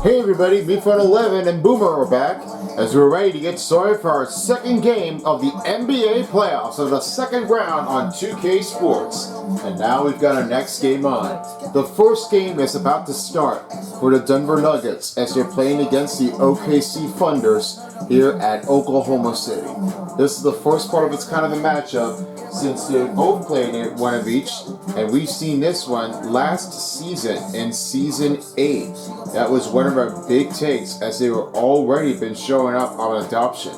Hey everybody, B11 and Boomer are back as we're ready to get started for our second game of the NBA playoffs of the second round on 2K Sports. And now we've got our next game on. The first game is about to start for the Denver Nuggets as they're playing against the OKC Thunders here at Oklahoma City. This is the first part of its kind of a matchup since they both played it one of each, and we've seen this one last season in Season 8. That was one of our big takes as they were already been showing up on adoption.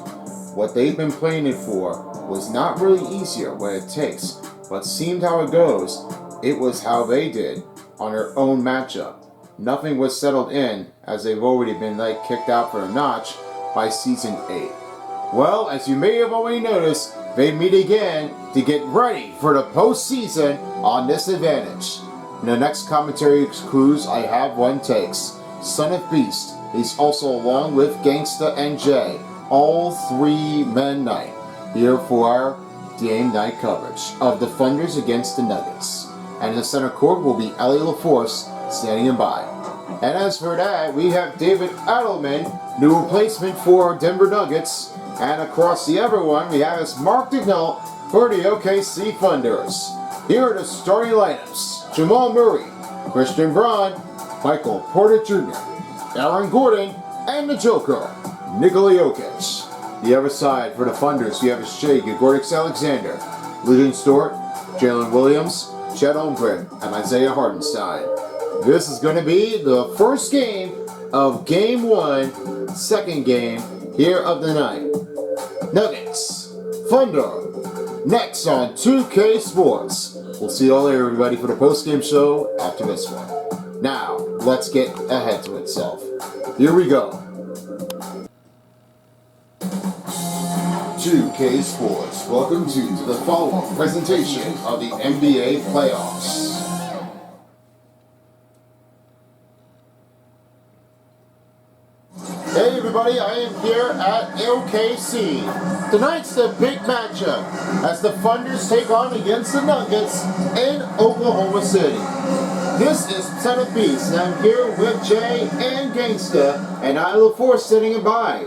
What they've been playing it for was not really easier what it takes, but seemed how it goes, it was how they did on their own matchup. Nothing was settled in as they've already been kicked out for a notch by Season 8. Well, as you may have already noticed, they meet again to get ready for the postseason on this advantage. In the next commentary cruise, I have one takes. Son of Beast. He's also along with Gangsta and Jay. All three men night here for our game night coverage of the Thunders against the Nuggets. And in the center court will be Ellie LaForce standing by. And as for that, we have David Adelman, new replacement for Denver Nuggets. And across the other one, we have is Mark Dignall for the OKC Thunders. Here are the starting lineups. Jamal Murray, Christian Braun, Michael Porter Jr., Aaron Gordon, and the Joker, Nikola Jokic. The other side for the Thunders, we have Shai Gilgeous-Alexander, Luton Stewart, Jalen Williams, Chet Holmgren, and Isaiah Hartenstein. This is going to be the first game of Game 1, second game here of the night. Nuggets, Thunder, next on 2K Sports. We'll see you all there, everybody, for the post-game show after this one. Now, let's get ahead to itself. Here we go. 2K Sports, welcome to the follow-up presentation of the NBA playoffs. Hey everybody, I am here at OKC. Tonight's the big matchup as the Thunders take on against the Nuggets in Oklahoma City. This is Son of Beast, and I'm here with Jay and Gangsta, and I look forward to sitting by.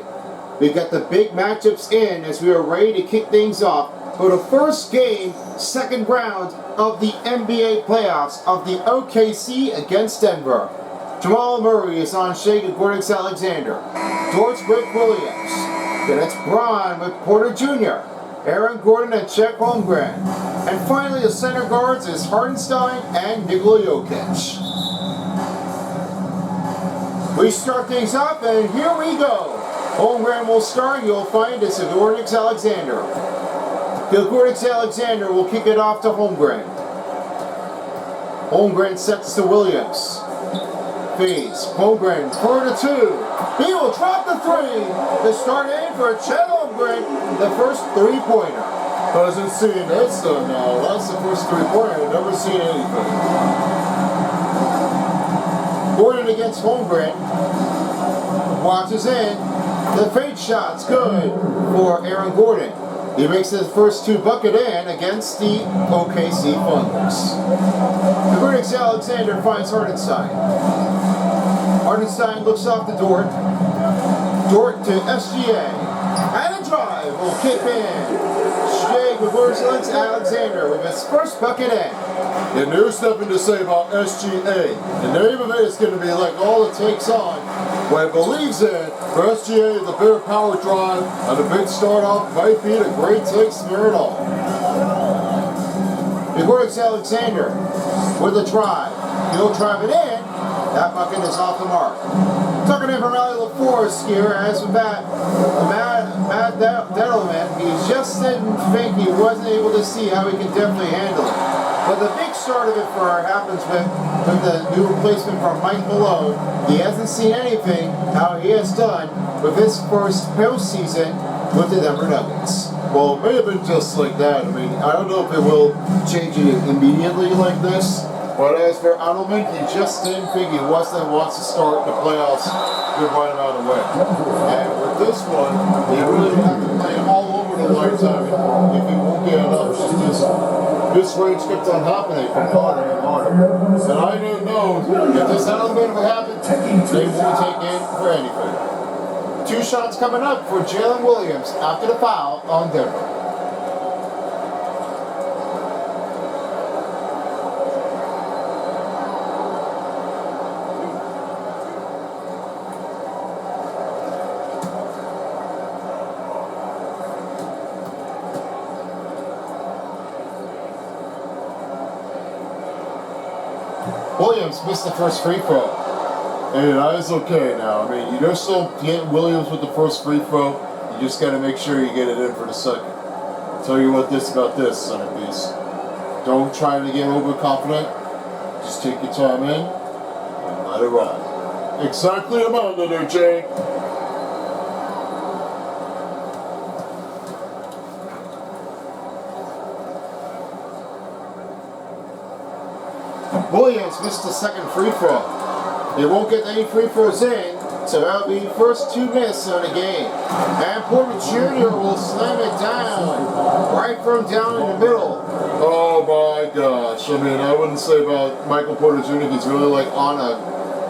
We've got the big matchups in as we are ready to kick things off for the first game, second round of the NBA playoffs of the OKC against Denver. Jamal Murray is on Shai Gilgeous-Alexander. Dortz with Williams. Then it's Braun with Porter Jr., Aaron Gordon and Chet Holmgren. And finally the center guards is Hartenstein and Nikola Jokic. We start things up and here we go. Holmgren will start. You'll find it's Gilgeous-Alexander. Gilgeous-Alexander will kick it off to Holmgren. Holmgren sets to Williams. Fades. Holmgren for the two. He will drop the three. The start in for Chet Holmgren. The first three-pointer. Doesn't see this though now. That's the first three-pointer. I've never seen anything. Gordon against Holmgren. Watches in. The fade shot's good for Aaron Gordon. He makes his first two bucket in against the OKC Thunders. Gilgeous-Alexander finds Hartenstein. Hartenstein looks off to Dort. Dort to SGA. And a drive will kick in. Shai Gilgeous-Alexander with his first bucket in. And there's nothing to say about SGA. The name of it is going to be like all it takes on what it believes in. For SGA, the better power drive and the big start off might be the great take spare it all. Gilgeous-Alexander with a drive. He'll drive it in. That bucket is off the mark. Tucking in from Ellie LaForce here as with that Matt Dettelman. He just didn't think he wasn't able to see how he could definitely handle it. But the big start of it for her happens with the new replacement from Mike Malone. He hasn't seen anything how he has done with his first postseason with the Denver Nuggets. Well, it may have been just like that. I mean, I don't know if it will change it immediately like this. But as for Adelman, he just didn't think he wants to start the playoffs the right amount of way. And with this one, he really had to play all over the a lifetime if he won't get enough. It's just this rage kept on happening from harder and harder. And I don't know if this element would happen, they won't take in for anything. 2 shots coming up for Jalen Williams after the foul on Denver. Williams missed the first free throw. And that is okay now. I mean, you're still getting Williams with the first free throw. You just got to make sure you get it in for the second. I'll tell you what about this, centerpiece. Don't try to get overconfident. Just take your time in and let it ride. Exactly about it there, Jay. Williams missed the second free throw. They won't get any free throws in, so that'll be first 2 misses on the game. And Porter Jr. will slam it down, right from down in the middle. Oh my gosh. I mean, I wouldn't say about Michael Porter Jr. He's really like on a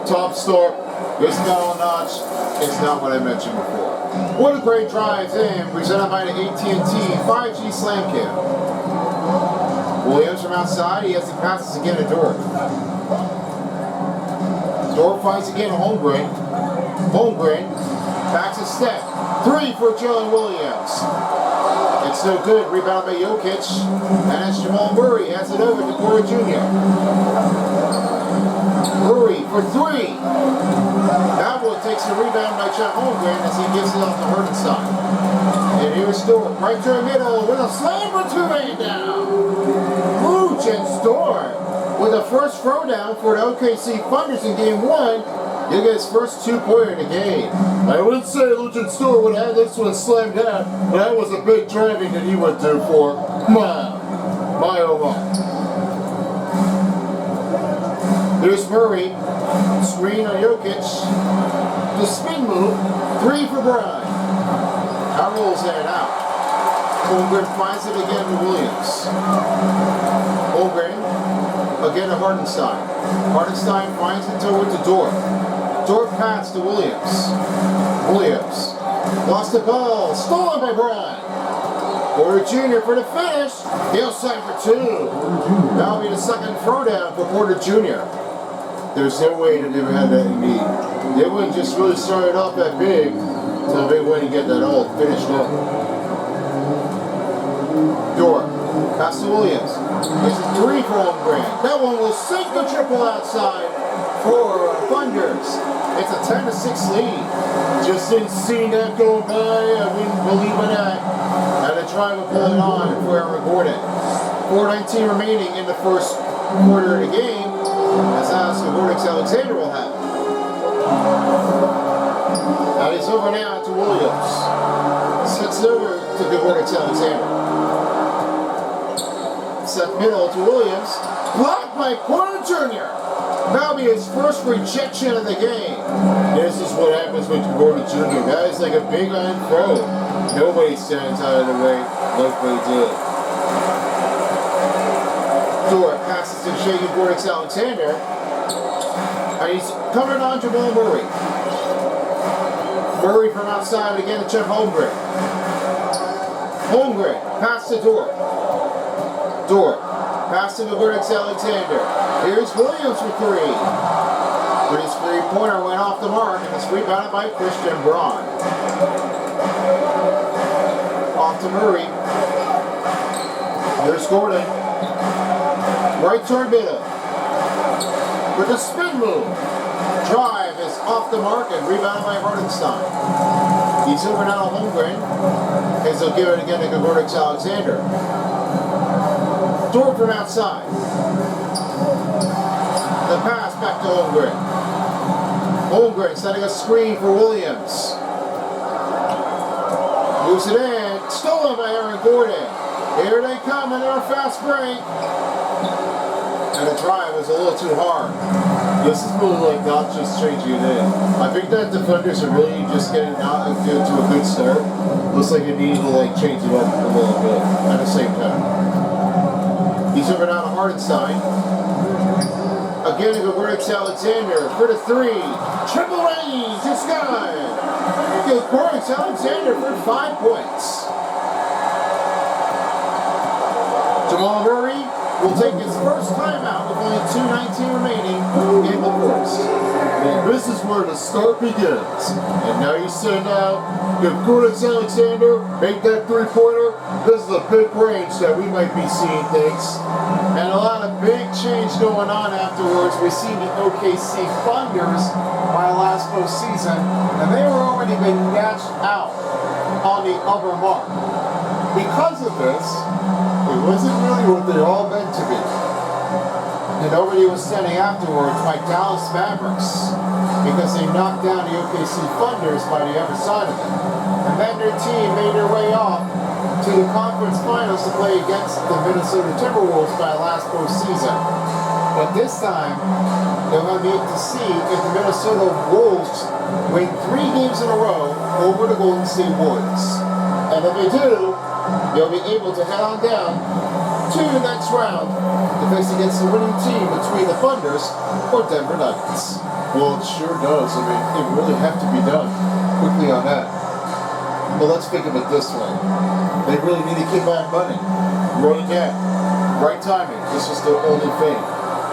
top start. It's not a notch. It's not what I mentioned before. What a great drive in, presented by the AT&T 5G Slam Cam. Williams from outside, he has the passes again to Dorf. Dorf finds again Holmgren. Holmgren backs a step. 3 for Jalen Williams. It's no good. Rebound by Jokic. And it's Jamal Murray has it over to Porter Jr. Murray for 3. That takes the rebound by Chet Holmgren as he gives it off to Hartenstein. And here's Dorf right to the middle with a slam for 2 right down. Luch and Storm with the first throwdown for the OKC Thunders in Game 1. He'll get his first 2-pointer in the game. I wouldn't say Luch and Storm would have this one slammed down, but that was a big driving that he went there for. My oh my. There's Murray. Screen on Jokic. The spin move. 3 for Bryant. That rolls in and out. Holmgren finds it again to Williams. Holmgren again to Hartenstein. Hartenstein finds it over to Dorf. Dorf pass to Williams. Williams lost the ball. Stolen by Bryant. Porter Jr. for the finish. He'll sign for 2. That'll be the second throwdown for Porter Jr. There's no way that they would have that in need. They wouldn't just really start it off that big until they wouldn't get that all finished up. Dorf, pass to Williams. It's a 3 for Holmgren. That one will sink the triple outside for Thunders. It's a 10-6 lead. Just didn't see that go by. I wouldn't believe in that. And the try to pull it on for Aaron Gordon. 4:19 remaining in the first quarter of the game. As Alexander will have. And it's over now to Williams. Sets it over to Alexander. Set middle to Williams. Blocked by Porter Jr. That'll be his first rejection of the game. This is what happens with Porter Jr. That is like a big iron throw. Nobody stands out of the way like they did. Dorf passes to Shaky Bordeaux Alexander. And he's coming on Jamal Murray. Murray from outside again to Chet Holmgren. Holmgren, pass to Dorf. Dorf, pass to Bordeaux Alexander. Here's Williams for 3. But his 3-pointer went off the mark and it's rebounded by Christian Braun. Off to Murray. There's Gordon. Right toward middle. With a spin move. Drive is off the mark and rebounded by Hartenstein. He's over now to Holmgren. As they'll give it again to Bordeaux Alexander. Dorf from outside. The pass back to Holmgren. Holmgren setting a screen for Williams. Moves it in. Stolen by Aaron Gordon. Here they come in our fast break. and the drive was a little too hard. This is really like not just changing it in. I think that defenders are really just getting not to a good start. Looks like they need to like change it up a little bit at the same time. He's over down to Hardenstein. Again, Gilbert's Alexander for the three. Triple range, it's good. Gilbert's Alexander for 5 points. Jamal Murray will take his first timeout with only 2:19 remaining in the fourth. And this is where the start begins. And now you send out Gilbert's Alexander, make that three-pointer. This is a big range that we might be seeing things. And a lot of big change going on afterwards. We've seen the OKC Thunders by last postseason, and they were already been dashed out on the upper mark. Because of this, it wasn't really what they all meant to be. And nobody was standing afterwards by Dallas Mavericks because they knocked down the OKC Thunders by the other side of it. And then their team made their way off to the conference finals to play against the Minnesota Timberwolves by last postseason. But this time, they're going to need to see if the Minnesota Wolves win 3 games in a row over the Golden State Warriors. And if they do, they'll be able to head on down to the next round to face against the winning team between the Thunders or Denver Nuggets. Well, it sure does. I mean, it really have to be done quickly on that. But let's think of it this way. They really need to keep on running. Run again. Right timing. This is the only thing.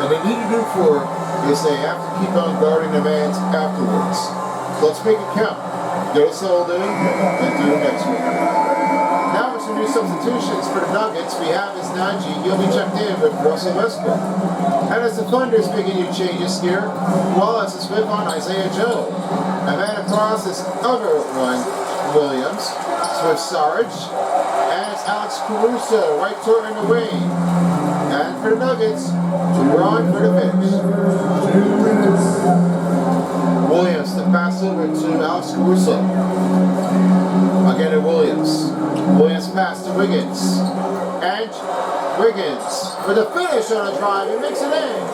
And they need to do for is they have to keep on guarding the man afterwards. Let's make it count. Get us settled in and do it next week. Now with some new substitutions for the Nuggets, we have as Najee. He'll be checked in with Russell Westbrook. And as the Thunders making new changes here, Wallace is with on Isaiah Joe. And then across this other one, Williams, Swift Sarge, and it's Alex Caruso, right turn in the wing. And for the Nuggets, Ron for the finish. Williams to pass over to Alex Caruso. Again to Williams. Williams pass to Wiggins. And Wiggins for the finish on a drive. He makes it in.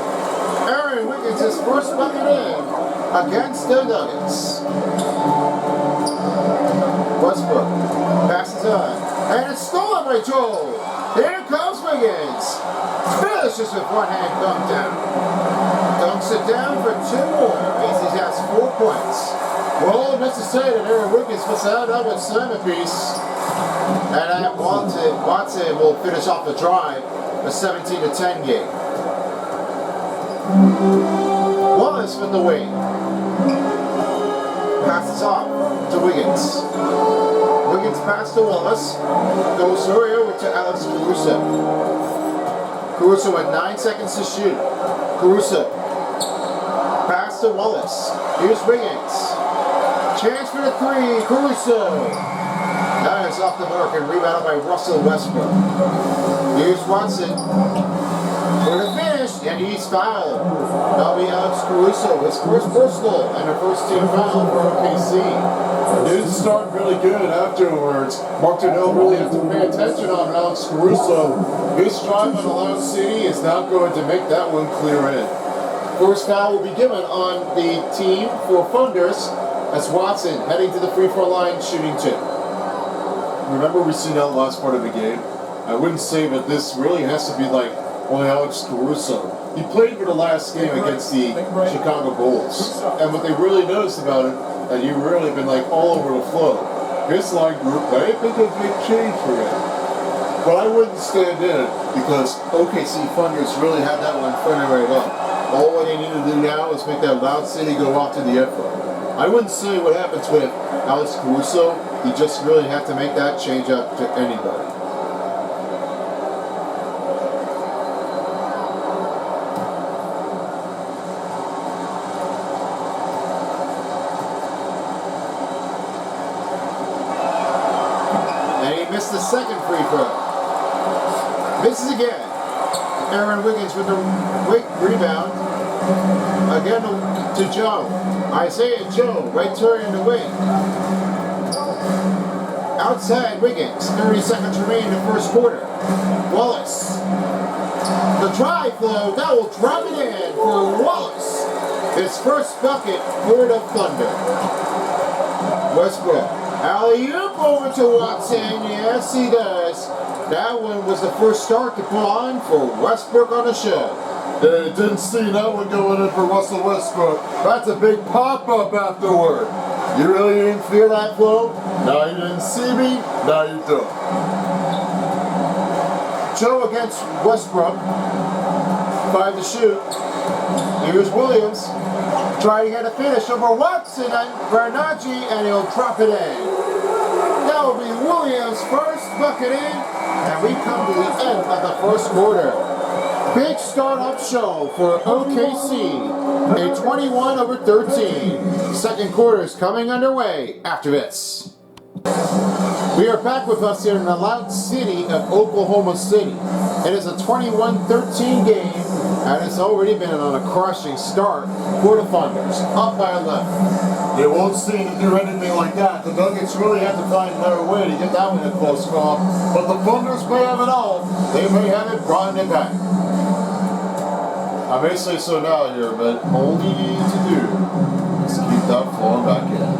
Aaron Wiggins' his first bucket in against the Nuggets. Westbrook passes on. And it's stolen by Joel. Here comes Wiggins. Finishes with one hand dunked down. Dunks it down for 2 more. He has 4 points. Well, just to say that Aaron Wiggins puts out of a centerpiece. And that Watson will finish off the drive, a 17-10 game. Wallace with the wing. Passes off to Wiggins. Wiggins pass to Wallace. Goes over to Alex Caruso. Caruso with 9 seconds to shoot. Caruso. Pass to Wallace. Here's Wiggins. Chance for the 3. Caruso. That is off the mark and rebounded by Russell Westbrook. Here's Watson. For the finish, and he's fouled. That'll be Alex Caruso, his first personal and a first team foul for OKC. It didn't start really good afterwards. Mark Turnell really had to pay attention on Alex Caruso. His drive on Loud City is not going to make that one clear in. First foul will be given on the team for Thunders as Watson heading to the free throw line shooting 2. Remember we seen that last part of the game? I wouldn't say that this really has to be like only Alex Caruso. He played for the last game against the Chicago Bulls. And what they really noticed about it, that he really been like all over the flow. His line group, I think a big change for him. But I wouldn't stand in it because OKC Thunders really had that one fired right up. All what they need to do now is make that Loud City go off to the effort. I wouldn't say what happens with Alex Caruso. He just really had to make that change up to anybody. And he missed the second free throw. Misses again. Aaron Wiggins with the rebound. Again to Joe. Isaiah Joe, right turn in the wing. Outside Wiggins, 30 seconds remain in the first quarter. Wallace. The Try flow, that will drop it in for Wallace. His first bucket for the Thunder. Westbrook. Alley-oop over to Watson. Yes, he does. That one was the first start to put on for Westbrook on the show. They didn't see that one going in for Russell Westbrook. That's a big pop-up afterward. You really didn't feel that flow? Now you didn't see me, now you don't. Joe against Westbrook. 5 to shoot. Here's Williams. Trying to get a finish over Watson and Bernacchi, and he'll drop it in. That will be Williams' first bucket in, and we come to the end of the first quarter. Big startup show for OKC, a 21-13. Second quarter is coming underway after this. We are back with us here in the loud city of Oklahoma City. It is a 21-13 game, and it's already been on a crushing start for the Thunders, up by 11. They won't seem to do anything like that. The Nuggets really have to find another way to get that one in close call. But the Thunders may have it all. They may have it brought it back. I may say so now here, but all you need to do is keep that flowing back in.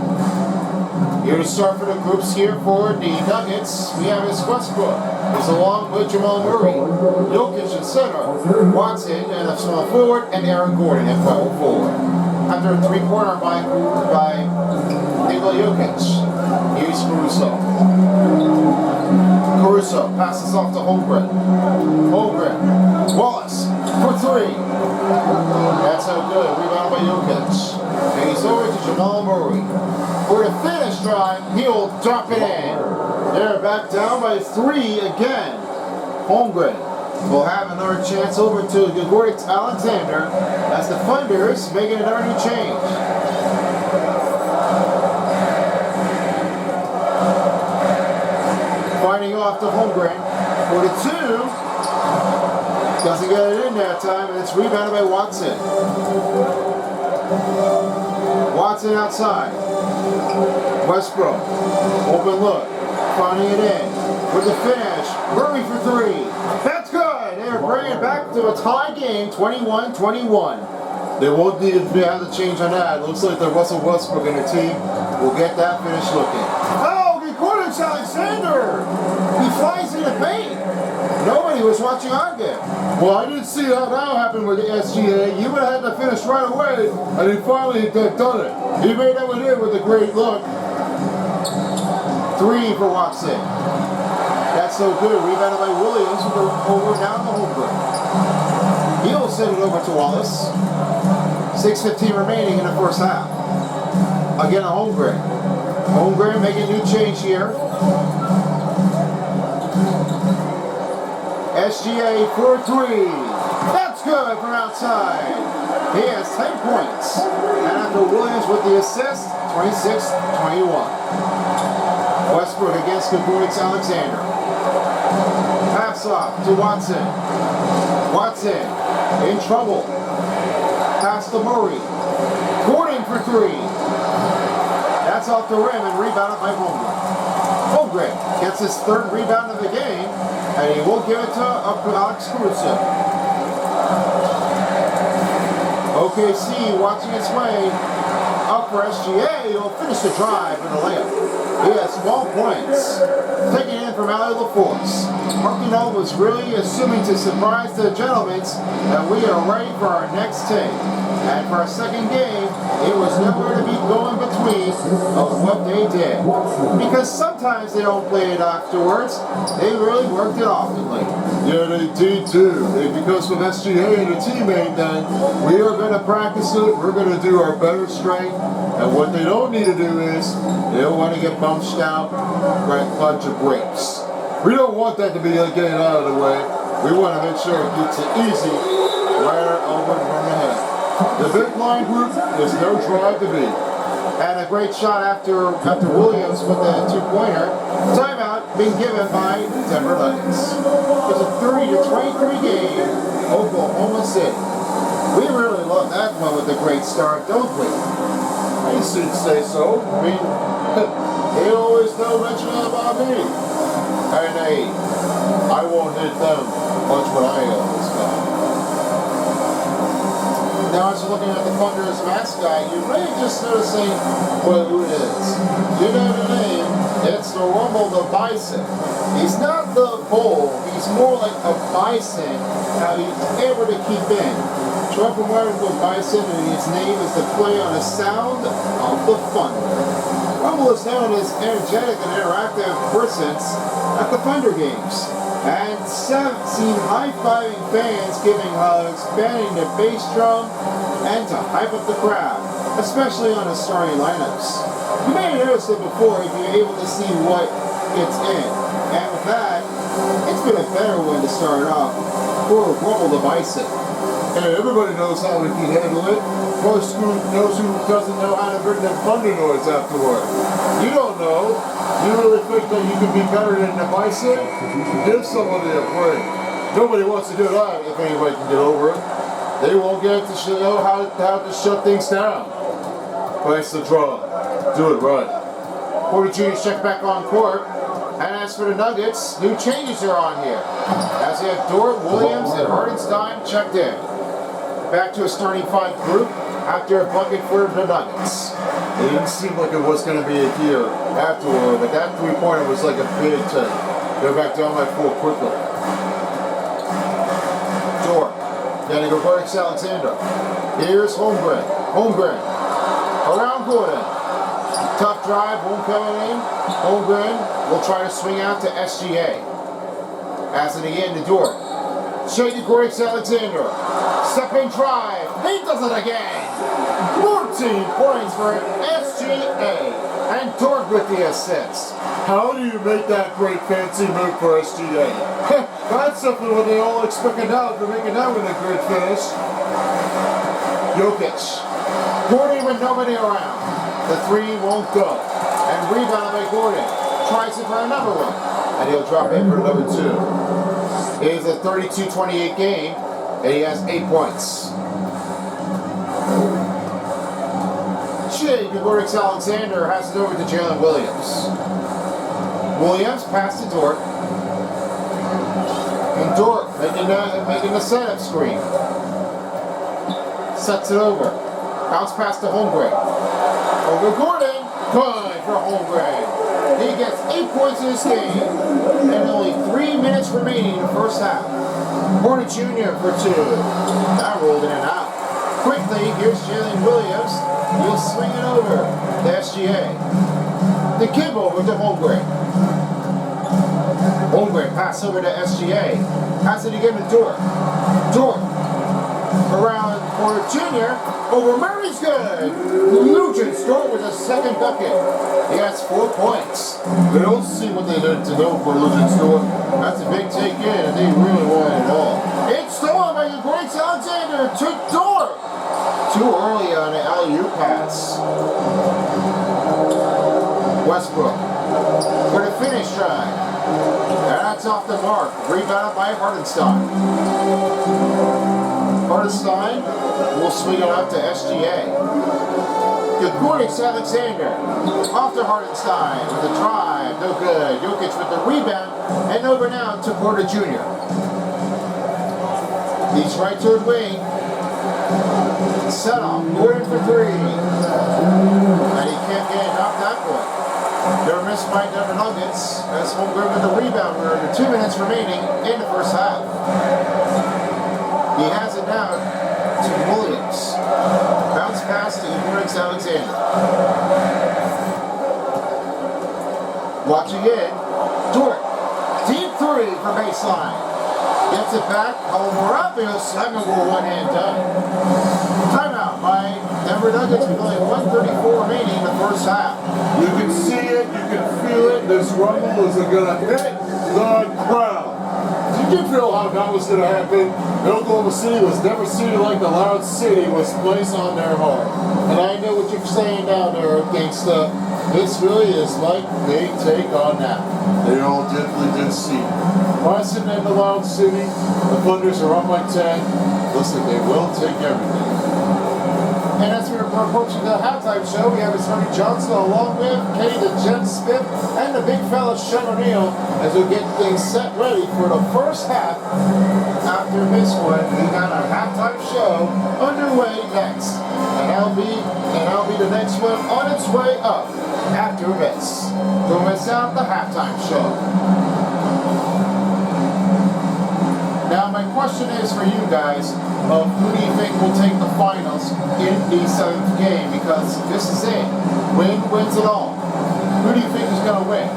Here to start for the groups here for the Nuggets, we have his Westbrook. He's along with Jamal Murray, Jokic in center, Watson and a small forward, and Aaron Gordon at power forward. After a three-pointer by Nikola Jokic, here's Caruso. Caruso passes off to Holmgren. Holmgren, Wallace for three. That's no good. Rebound by Jokic. And he's over to Jamal Murray. For the finish drive, he'll drop it in. They're back down by 3 again. Holmgren will have another chance over to Gregoric Alexander as the Thunders making another new change. Finding off to Holmgren for the 2. Doesn't get it in that time, and it's rebounded by Watson. Watson outside. Westbrook, open look, finding it in. With the finish, Murray for 3. That's good! They're bringing it back to a tie game, 21-21. They won't need to have the change on that. It looks like the Russell Westbrook and the team will get that finish looking. Oh, Gregoric Alexander! He flies in the paint! Nobody was watching our game. Well, I didn't see how that happened with the SGA. You would have had to finish right away, and he finally done it. He made that one in with a great look. 3 for Watson. That's so good. Rebounded by Williams over down the Holmgren. He'll send it over to Wallace. 6:15 remaining in the first half. Again, a Holmgren. Holmgren making a new change here. SGA for 3. That's good from outside. He has 10 points. And after Williams with the assist, 26-21. Westbrook against Gregoric Alexander. Pass off to Watson. Watson in trouble. Pass to Murray. Gordon for 3. That's off the rim and rebounded by Holmgren. Holmgren gets his 3rd rebound of the game, and he will give it to Alex Caruso. OKC watching its way up for SGA. He'll finish the drive and a layup. He has 12 points. Taking in from Ali LaForce. Markino was really assuming to surprise the gentlemen that we are ready for our next take. And for our second game, it was nowhere to be going between of what they did. Because sometimes they don't play it afterwards. They really worked it oftenly. Yeah, they did too. Because with SGA and the teammate, then we are going to practice it. We're going to do our better strength. And what they don't need to do is they don't want to get bunched out by a bunch of breaks. We don't want that to be getting out of the way. We want to make sure it gets it easy right over from the head. The big line group is no drive to beat. And a great shot after Williams with the 2-pointer. Timeout being given by Denver Nuggets. It's a 30-23 game, Oklahoma City. We really love that one with a great start, don't we? I should say so. I mean, they always know mention about me. And I won't hit them much when I always come. Thunder's mascot, you may just noticing who it is. You know the name, it's the Rumble the Bison. He's not the bull, he's more like a bison, how he's able to keep in. Trump wearing the bison and his name is to play on the sound of the thunder. Rumble is known as energetic and interactive persons at the Thunder games. And seen high-fiving fans giving hugs, banging the bass drum, and to hype up the crowd, especially on the starting lineups. You may have noticed it before if you're able to see what it's in. And with that, it's been a better one to start off for Rumble the Bison. And everybody knows how we can handle it. Most who knows who doesn't know how to bring that thunder noise afterward. You don't know. You really think that you can be better than the Bison? Give somebody a break. Nobody wants to do that if anybody can get over it. They won't get to know how to shut things down. Place the drum. Do it right. Porter Jr. checked back on court. And as for the Nuggets, new changes are on here. As we have Dort, Williams, and Hardenstein checked in. Back to a starting five group after a bucket for the Nuggets. It didn't seem like it was going to be a year afterward, but that three-pointer was like a big take. Go back down my four quickly. Dort. Then to go Gordon Alexander. Here's Holmgren. Holmgren. Around Gordon. Tough drive, won't come in. Holmgren will try to swing out to SGA. As it again to Dort. Straight to Gordon Alexander. Stepping drive. He does it again. 14 points for SGA. And Dort with the assist. How do you make that great fancy move for SGA? That's something what they all expected out for making that one a great finish. Jokic. Gordon with nobody around. The three won't go. And rebound by Gordon. Tries it for another one. And he'll drop in for number two. It is a 32-28 game. And he has 8 points. Shea Gregorius Alexander has it over to Jalen Williams. Williams pass to Dort. And Dort making the setup screen. Sets it over. Bounce pass to Holmgren. Over Gordon. Good for Holmgren. He gets 8 points in this game. And only 3 minutes remaining in the first half. Porter Jr. for 2. That rolled in and out. Quickly, here's Jalen Williams. He'll swing it over to SGA. The give over to Holmgren. Holmgren pass over to SGA. Pass it again to Dort. Dort. Around Porter Jr. Over Murray's good. Nugent Dort with a second bucket. He has 4 points. They don't see what they need to know for Nugent Dort. That's a big take in, and they really want it all. It's stolen by Gregorius Alexander to Dort. Too early on an alley-oop pass. Westbrook for the finish try. And that's off the mark. Rebounded by Hardenstein. Hardenstein will swing it out to SGA. Gregorius Alexander off to Hardenstein with a drive. No good. Jokic with the rebound. And over now to Porter Jr. He's right toward wing. Set off. Gordon for 3. And he can't get it off that point. They're missed by Denver Nuggets as Holmgren with the rebound. We're under 2 minutes remaining in the first half. He has it now to Williams. Bounce pass to Gregorius Alexander. Watch again. Dort. Deep 3 for baseline. Gets it back. Homer up. He'll slam it with one hand done. Timeout by Denver Nuggets with only 1:34 remaining in the first half. You can see it, you can feel it. This rumble is going to hit the crowd. Did you feel how that was going to happen? Oklahoma City was never seen like the loud city was placed on their heart. And I know what you're saying down there, gangsta. This really is like they take on that. They all definitely did see it. Boston and the loud city, the Thunders are up by 10. Listen, they will take everything. And as we're approaching the halftime show, we have Tony Johnson along with Kenny the Jet Smith and the big fella Sean O'Neal as we get things set ready for the first half. After this one, we got our halftime show underway. away next. And that'll be the next one on its way up after this. Don't miss out the halftime show. Now my question is for you guys, of who do you think will take the finals in the 7th game? Because this is it. Win wins it all. Who do you think is going to win?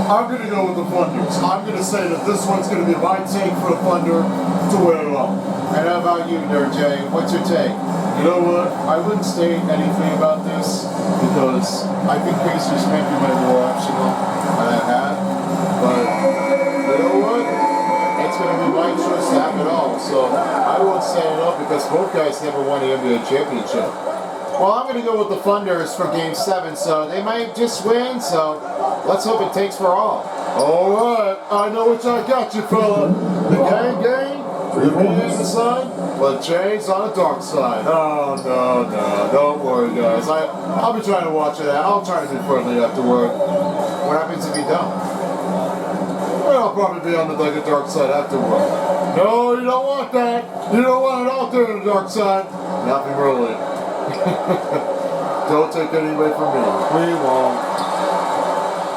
I'm going to go with the Thunders. I'm going to say that this one's going to be my take for the Thunder to win it all. And how about you there, Jay? What's your take? You know what? I wouldn't state anything about this because I think Pacers might be my more optional than I have. But you know what? It's going to be my choice to have it all. So I won't set it up because both guys never won the NBA championship. Well, I'm going to go with the Thunders for Game 7, so they might just win, so let's hope it takes for all. All right. I know what I got you, fella. The gang. The me on the side, but Jay's on the dark side. Oh, no. Don't worry, guys. I'll be trying to watch it out. I'll try to be friendly afterward. What happens if you don't? Well, I'll probably be on the dark side afterward. No, you don't want that. You don't want it out there on the dark side. Nothing really. Don't take it away from me. We won't.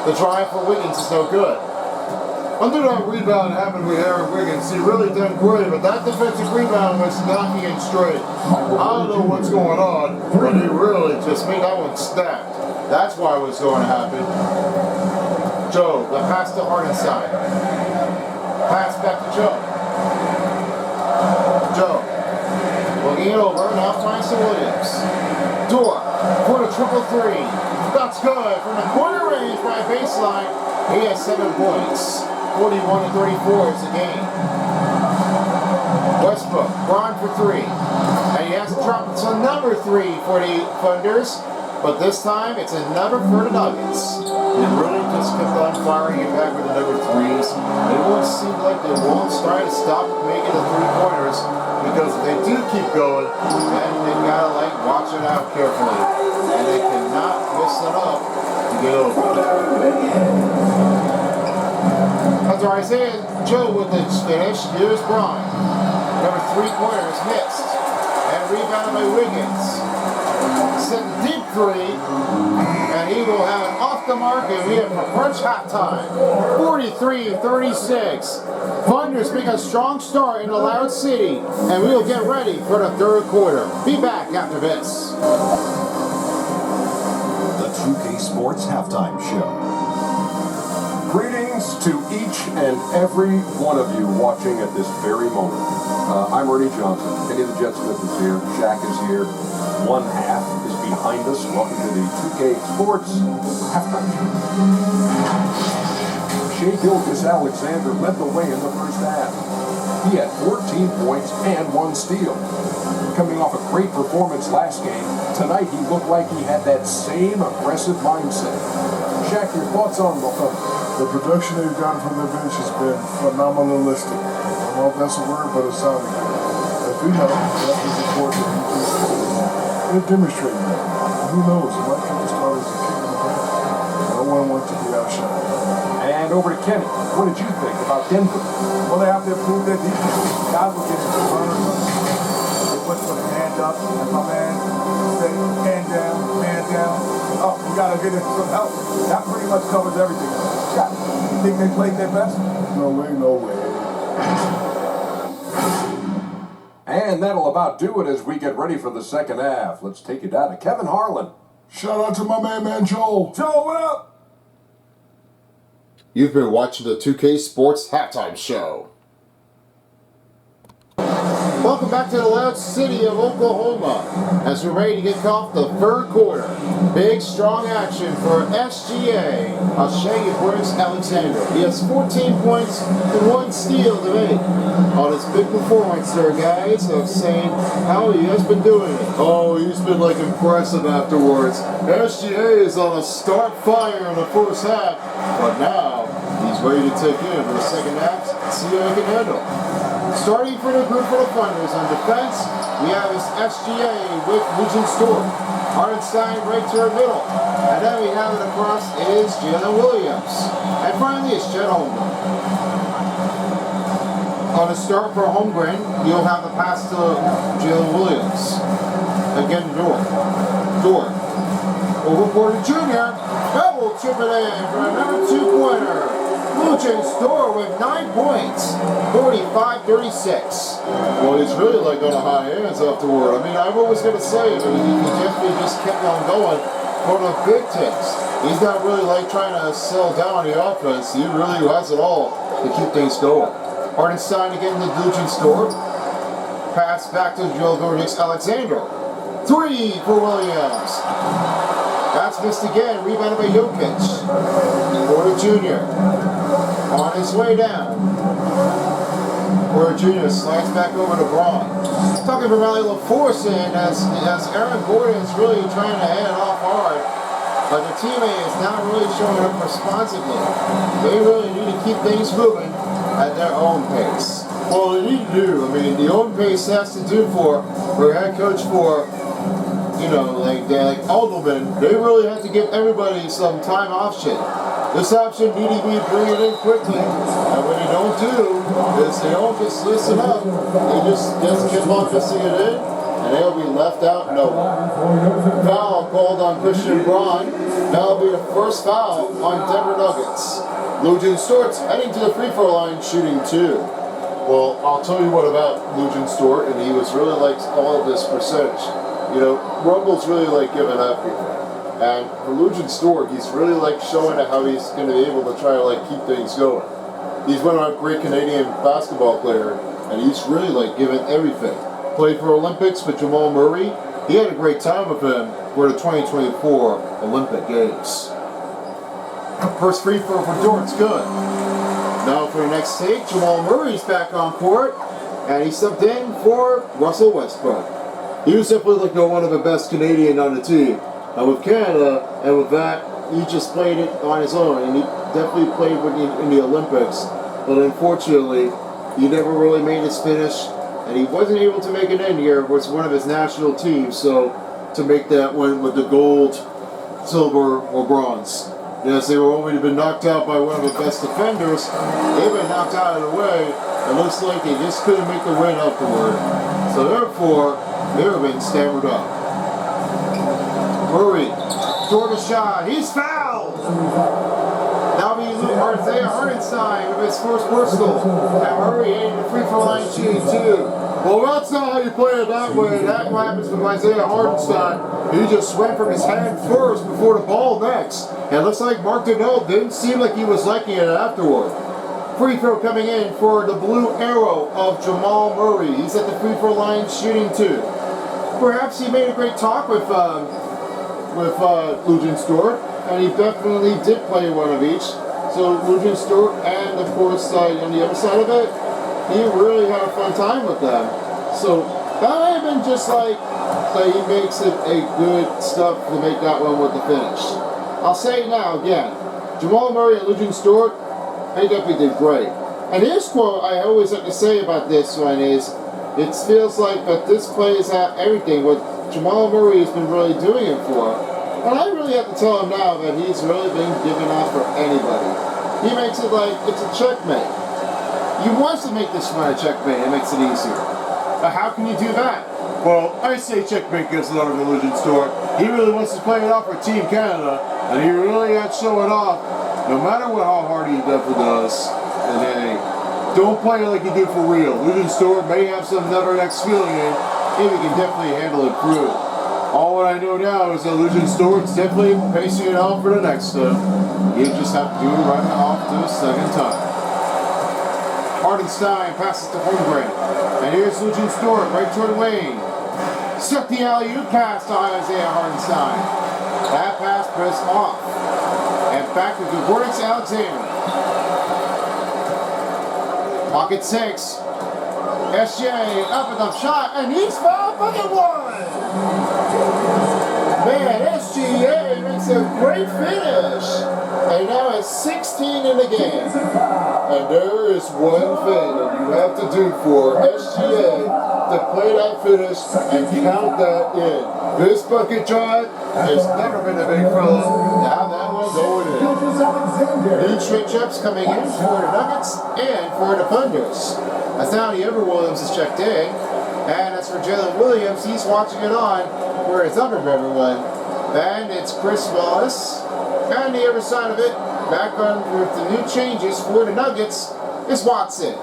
The try for Wiggins is no good. Under that rebound happened with Aaron Wiggins, he really done great, but that defensive rebound was knocking him straight. I don't know what's going on, but he really just made that one snap. That's why it was going to happen. Joe, the pass to Hardenstein. Pass back to Joe. Joe. Looking it over, now finds to Williams. Dort for the triple three. That's good from the corner range by baseline. He has 7 points. 41-34 is the game. Westbrook, Braun for 3. And he has to drop it to number 3 for the Thunders. But this time, it's another for the Nuggets. They really just kept on firing it back with the number 3s. It won't seem like they won't try to stop making the 3-pointers because if they do keep going, then they've got to watch it out carefully. And they cannot miss it up to get over. After Isaiah Joe with the finish, here's Braun. Number 3-pointers missed. And rebounded by Wiggins. Set the deep 3. And he will have it off the mark, and we have a crunch halftime. 43-36. Thunders make a strong start in the Loud City, and we will get ready for the 3rd quarter. Be back after this. The 2K Sports Halftime Show. Greetings to each and every one of you watching at this very moment. I'm Ernie Johnson. Kenny the Jet Smith is here. Shaq is here. One half is behind us. Welcome to the 2K Sports Halftime Show. Shea Gilgeous-Alexander led the way in the first half. He had 14 points and 1 steal. Coming off a great performance last game, tonight he looked like he had that same aggressive mindset. Shaq, your thoughts on the production they've gotten from their bench has been phenomenalistic. I don't know if that's a word, but it sounded good. As we know, that is important. They're demonstrating that. Who knows? It might come as far as a kick in the back. No one wants to be outshot. And over to Kenny. What did you think about Denver? Well, they have to improve their defense. Guys will get into the runners. They put the hand up, and my man said, hand down, man down. Oh, you gotta get some help. That pretty much covers everything. You think they played their best? No way. And that'll about do it as we get ready for the second half. Let's take it down to Kevin Harlan. Shout out to my man Joel. Joe, what up? You've been watching the 2K Sports Halftime Show. Welcome back to the Loud City of Oklahoma as we're ready to kick off the 3rd quarter. Big, strong action for SGA. Shea Gilgeous-Alexander. He has 14 points and 1 steal to make on his big performance there, guys, of saying how he has been doing it. oh, he's been impressive afterwards. SGA is on a start fire in the first half, but now he's ready to take in for the second half. See how he can handle. Starting for the group for the Thunders on defense, we have his SGA with Regent Stewart. Hardenstein right to our middle. And then we have it across is Jalen Williams. And finally it's Chet Holmgren. On a start for Holmgren, he'll have the pass to Jalen Williams. Again, Dort. Over Porter Jr. That will chip it in for another 2-pointer. Lucian Store with 9 points. 45-36. Well, he's really like on a high hands afterward. I mean, I'm always going to say, he just kept on going for the big takes. He's not really like trying to settle down on the offense. He really has it all to keep things going. Hardenstein again to Lucian Store. Pass back to Joel Alexander. 3 for Williams. That's missed again. Rebounded by Jokic. Porter Jr. on his way down. Porter Jr. slides back over to Braun. Talking from Riley LaForce as Aaron Gordon's really trying to head it off hard. But the teammate is not really showing up responsibly. They really need to keep things moving at their own pace. Well, they need to do. I mean, the own pace has to do for a head coach for, like Alderman. They really have to give everybody some time option. This option need to be bring it in quickly. And when they don't do is they don't just listen up. They just keep on missing it in, and they'll be left out nowhere. Foul called on Christian Braun. That'll be the first foul on Denver Nuggets. Lucian Stort's heading to the free throw line, shooting 2. Well, I'll tell you what about Lucian Stort, and he was really like all of this percentage. Rumble's really like giving everything. And for Lucian Stort, he's really like showing how he's going to be able to try to like keep things going. He's one of our great Canadian basketball player, and he's really like giving everything. Played for Olympics with Jamal Murray. He had a great time with him for the 2024 Olympic Games. First free throw for Dort's good. Now for the next take, Jamal Murray's back on court, and he stepped in for Russell Westbrook. He was definitely like one of the best Canadian on the team. And with Canada, and with that, he just played it on his own, and he definitely played in the Olympics. But unfortunately, he never really made his finish, and he wasn't able to make it in here with one of his national teams. So to make that win with the gold, silver, or bronze. Yes, they were only been knocked out by one of the best defenders. They've been knocked out of the way. It looks like they just couldn't make the win afterward. So therefore, they've been stammered up. Murray, toward a shot. He's fouled. Now we lose Isaiah Hardenstein with his first personal. And Murray in the free throw line shooting 2. Well, that's not how you play it that way. That happens with Isaiah Hardenstein. He just went from his hand first before the ball next. And it looks like Mark Donnell didn't seem like he was liking it afterward. Free throw coming in for the blue arrow of Jamal Murray. He's at the free throw line shooting 2. Perhaps he made a great talk with Lucian Stort, and he definitely did play one of each. So Lucian Stort, and of course on the other side of it, he really had a fun time with them. So that may have been just like he makes it a good stuff to make that one with the finish. I'll say it now again, Jamal Murray and Lucian Stort, they definitely did great. And his quote I always have to say about this one is, it feels like that this plays out everything what Jamal Murray has been really doing it for. And I really have to tell him now that he's really been giving up for anybody. He makes it like it's a checkmate. He wants to make this one a checkmate. It makes it easier. But how can you do that? Well, I say checkmate gives it over to Lucian Stort. He really wants to play it off for Team Canada, and he really had showing off, no matter how hard he definitely does. And hey, don't play it like you do for real. Lucian Stort may have some never next feeling in, and he can definitely handle it through. All what I know now is that Lucian Stort's definitely pacing it out for the next step. You just have to do it right off to the second time. Hardenstein passes to Holmgren. And here's Lucian Stort right toward Wayne. Struck the alley-oop pass to Isaiah Hardenstein. That pass pressed off. And back to Gordon Alexander. Pocket 6. SJ up and up shot, and he's fouled by the 1. Man, SGA makes a great finish. And now it's 16 in the game. And there is one thing that you have to do for SGA to play that finish and count that in. This bucket drive has never been a big fella. Now that one going in. New straight ups coming in for the Nuggets and for the Thunders. As now the other Williams is checked in. And as for Jalen Williams, he's watching it on for his other everyone. And it's Chris Wallace. And the other side of it, back on with the new changes for the Nuggets, is Watson.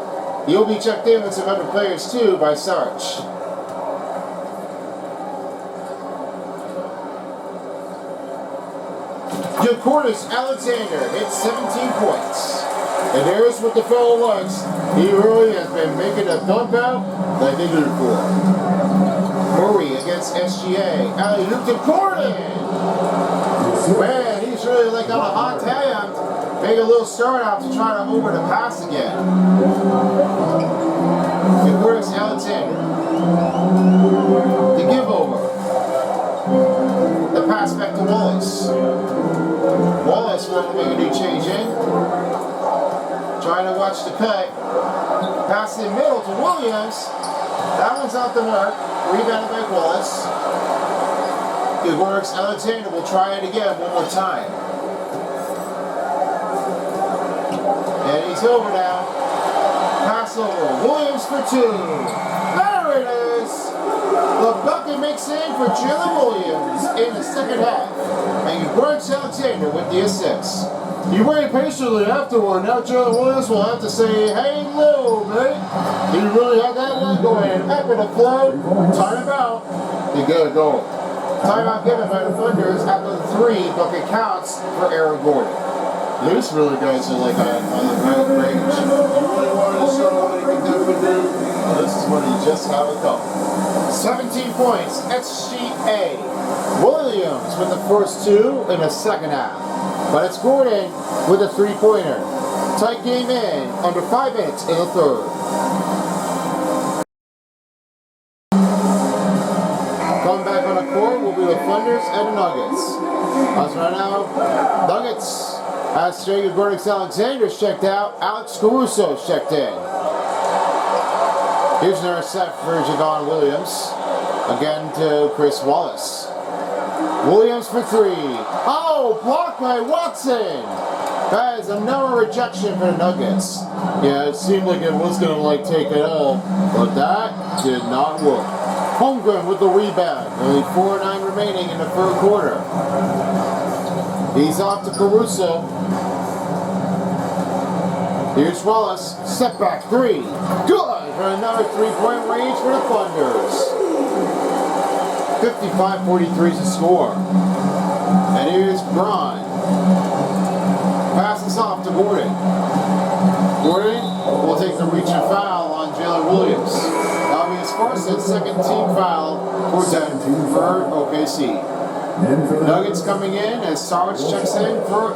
He'll be checked in with some other players too by Sarge. Corliss Alexander hits 17 points. And here's what the fellow likes. He really has been making a dump out like they do before. Murray against SGA. Alley-oop to Gordon. Man, he's really like on a hot hand. Make a little start out to try to over the pass again. Corliss Alexander. The give over. The pass back to Wallace. Wallace will make a new change in. Trying to watch the cut. Pass in middle to Williams. That one's out the mark. Rebounded by Wallace. It works. Alexander will try it again one more time. And he's over now. Pass over. Williams for two. There it is. The bucket makes in for Jalen Williams in the second half. And it works Alexander with the assist. You wait patiently afterward. Now Jalen Williams will have to say, hey, low, mate. He really had that one going up in the flow. Time out. You get it going. Timeout given by the Thunders after the three bucket counts for Aaron Gordon. These really guys are like on the right range. You really wanted to show what he can do for you. This is when he just have it come. 17 points, SGA. Williams with the first two in the second half. But it's Gordon with a three-pointer. Tight game in, under 5 minutes in the third. Coming back on the court will be the Thunders and the Nuggets. As right now, Nuggets. As Jacob Gordon-Alexander's checked out, Alex Caruso's checked in. Here's another set for Javon Williams. Again to Chris Wallace. Williams for three. Oh, blocked by Watson. That is another rejection for the Nuggets. Yeah, it seemed like it was going to take it all, but that did not work. Holmgren with the rebound. Only 4:09 remaining in the third quarter. He's off to Caruso. Here's Wallace. Step back three. Good for another three-point range for the Thunders. 55-43 is the score. And here's Braun. Passes off to Gordon. Gordon will take the reach and foul on Jalen Williams. That'll be his first and second team foul for OKC. Nuggets coming in as Sarge checks in for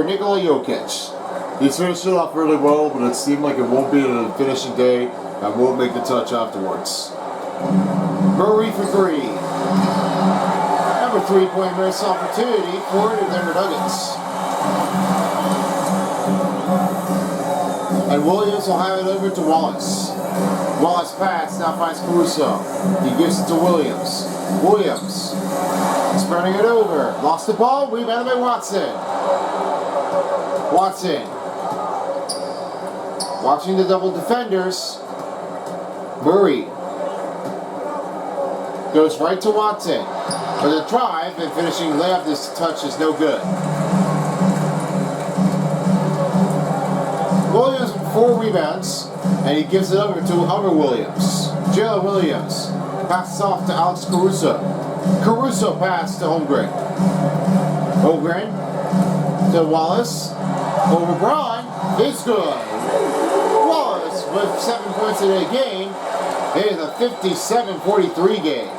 Nikola Jokic. He's finished it off really well, but it seemed like it won't be a finishing day and won't make the touch afterwards. Murray for three. Another three-point miss opportunity for the Denver Nuggets. And Williams will have it over to Wallace. Wallace pass now finds Caruso. He gives it to Williams. Williams spreading it over. Lost the ball. Rebounded by Watson. Watson. Watching the double defenders. Murray goes right to Watson. For the drive and finishing layup, this touch is no good. Williams with 4 rebounds, and he gives it over to other Williams. Jalen Williams passes off to Alex Caruso. Caruso pass to Holmgren. Holmgren to Wallace. Over Braun. It's good. Wallace with 7 points in a game. It is a 57-43 game.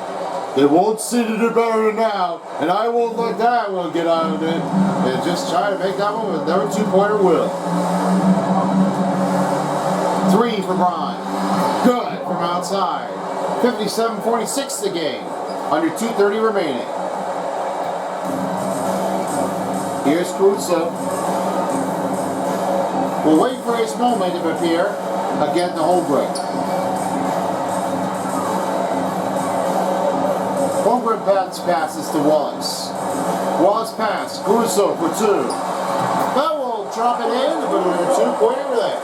They won't seem to do better than now, and I won't let that one get out of it. And just try to make that one with another 2-pointer will. 3 for Braun. Good from outside. 57-46 the game. Under 2:30 remaining. Here's Caruso. We'll wait for his moment to appear. Again, the Holmgren. Holmgren passes to Wallace. Wallace pass. Caruso for 2. That will drop it in, but a 2-pointer there.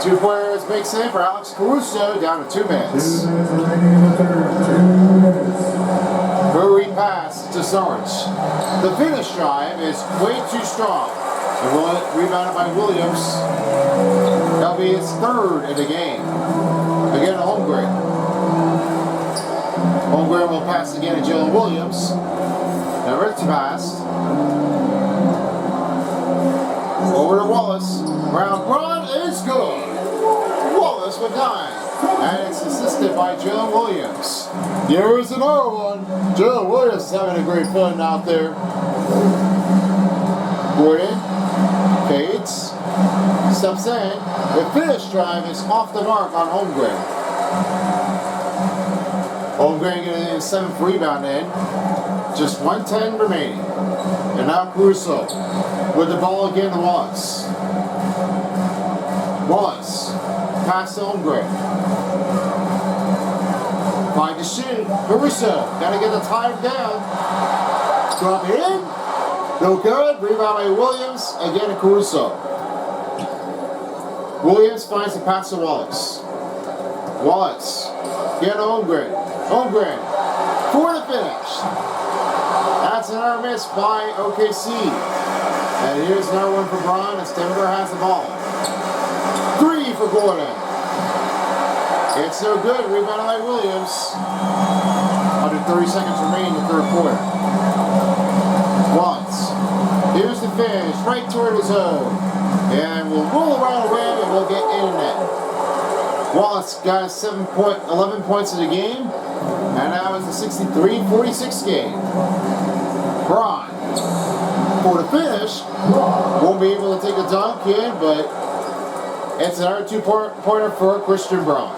2 players make save for Alex Caruso, down to 2 minutes. Hurry pass to Sarge. The finish drive is way too strong. And rebounded by Williams. That'll be his 3rd in the game. Again, Holmgren. Holmgren will pass again to Jalen Williams. Now ready to pass. Over to Wallace. Round run is good. Wallace with 9. And it's assisted by Jalen Williams. Here is another one. Jalen Williams is having a great fun out there. Gordon fades. Steps in. The finish drive is off the mark on Holmgren. Holmgren getting his 7th rebound in. Just 1:10 remaining. And now Caruso with the ball again to Wallace. Wallace. Pass to Holmgren. Find the shoot. Caruso. Gotta get the time down. Drop it in. No good. Rebound by Williams. Again to Caruso. Williams finds the pass to Wallace. Wallace. Get to Holmgren. Holmgren. For the finish. That's another miss by OKC. And here's another one for Braun as Denver has the ball. 3 for Gordon. It's no good. Rebounded by Williams. Under 30 seconds remaining in the 3rd quarter. Wallace. Here's the finish. Right toward his zone. And we'll roll around the rim and we'll get in it. Wallace got 11 points in the game. And now it's a 63-46 game. Braun. For the finish. Won't be able to take a dunk in, but it's another 2-pointer for Christian Braun.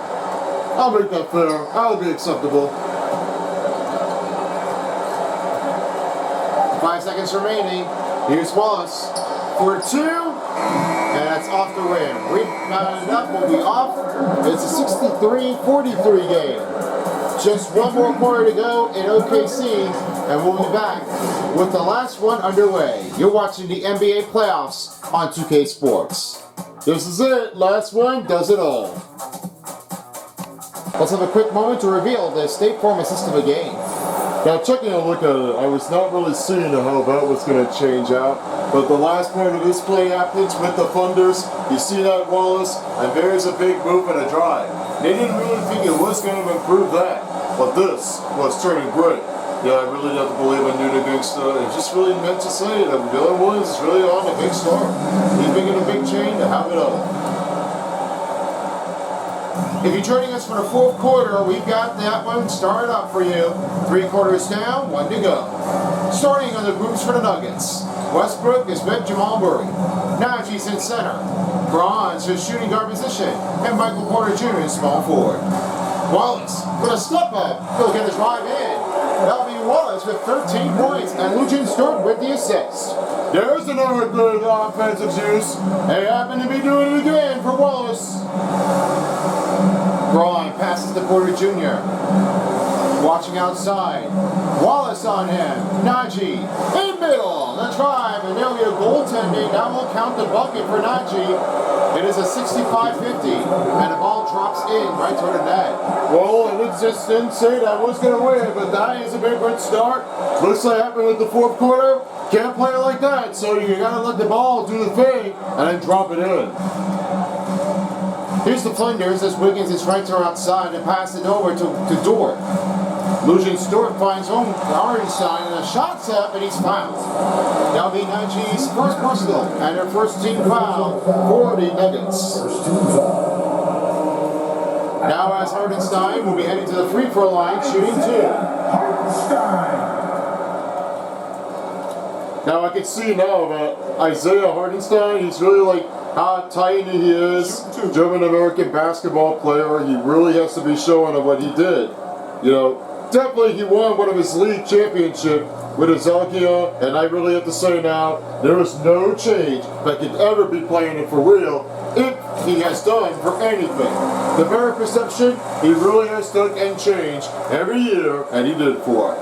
I'll make that fair. That'll be acceptable. 5 seconds remaining. Here's Wallace for 2. And that's off the rim. Rebounded up will be off. It's a 63-43 game. Just one more quarter to go in OKC, and we'll be back with the last one underway. You're watching the NBA playoffs on 2K Sports. This is it. Last one does it all. Let's have a quick moment to reveal the State Farm assist of the game. Now, taking a look at it, I was not really seeing how that was going to change out. But the last part of this play happens with the Thunders. You see that, Wallace, and there's a big move and a drive. They didn't really think it was going to improve that. But this was turning great. Yeah, I really have to believe I knew the gangster. It's just really meant to say that Jalen Williams is really on a big star. He's making a big chain to have it all. If you're joining us for the 4th quarter, we've got that one started up for you. 3 quarters down, 1 to go. Starting on the groups for the Nuggets. Westbrook is with Jamal Murray. Najee's in center. Bronze is shooting guard position. And Michael Porter Jr. is small forward. Wallace with a step up. He'll get his drive in. That'll be Wallace with 13 points. And Lucian Stewart with the assist. There's another good offensive juice. They happen to be doing it again for Wallace. Braun passes to Porter Jr. Watching outside. Wallace on him. Najee in middle. The drive, and there'll be a goaltending. That will count the bucket for Najee. It is a 65-50, and the ball drops in right toward the net. Well, it just didn't say that was going to win, but that is a big good start. Looks like happened with the 4th quarter. Can't play it like that, so you got to let the ball do the thing and then drop it in. Here's the Flinders as Wiggins is right to outside and pass it over to Dort. Lucian Stewart finds Hardenstein and a shot's up and he's fouled. That'll be Najee's first personal and their first team foul for the Nuggets. Now as Hardenstein will be heading to the free throw line shooting 2. Now I can see now that Isaiah Hardenstein, he's really like how tiny he is. German American basketball player. He really has to be showing of what he did. You know, definitely he won one of his league championship with Azalkia, and I really have to say now, there is no change that could ever be playing it for real if he has done for anything. The very perception, he really has done and changed every year, and he did it for it.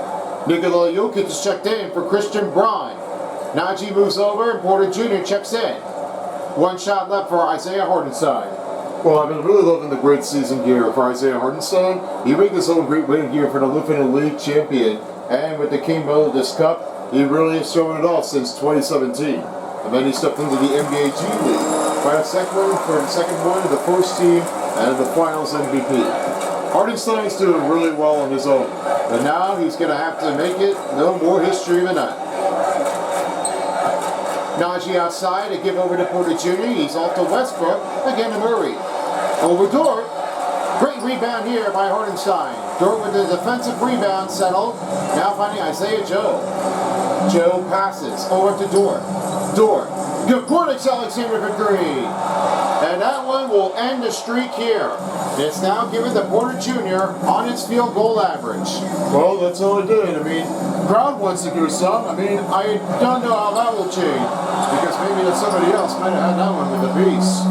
Nikola Jokic is checked in for Christian Braun. Najee moves over and Porter Jr. checks in. One shot left for Isaiah Hardenstein. Well, I've been really loving the great season here for Isaiah Hartenstein. He made this whole great win here for the Lieutenant League champion. And with the King Melodist Cup, he really has shown it off since 2017. And then he stepped into the NBA2 League. By the second one to the first team and the finals MVP. Hartenstein's doing really well on his own. But now he's going to have to make it no more history than that. Najee outside to give over to Porter Jr. He's off to Westbrook. Again to Murray. Over Dort. Great rebound here by Hartenstein. Dort with the defensive rebound settled. Now finding Isaiah Joe. Joe passes over to Dort. Dort. Gilchrist Alexander for three. And that one will end the streak here. It's now given to Porter Jr. on its field goal average. Well, that's all it did. I mean, Crowd wants to do some. I mean, I don't know how that will change. Because maybe that somebody else might have had that one with the piece.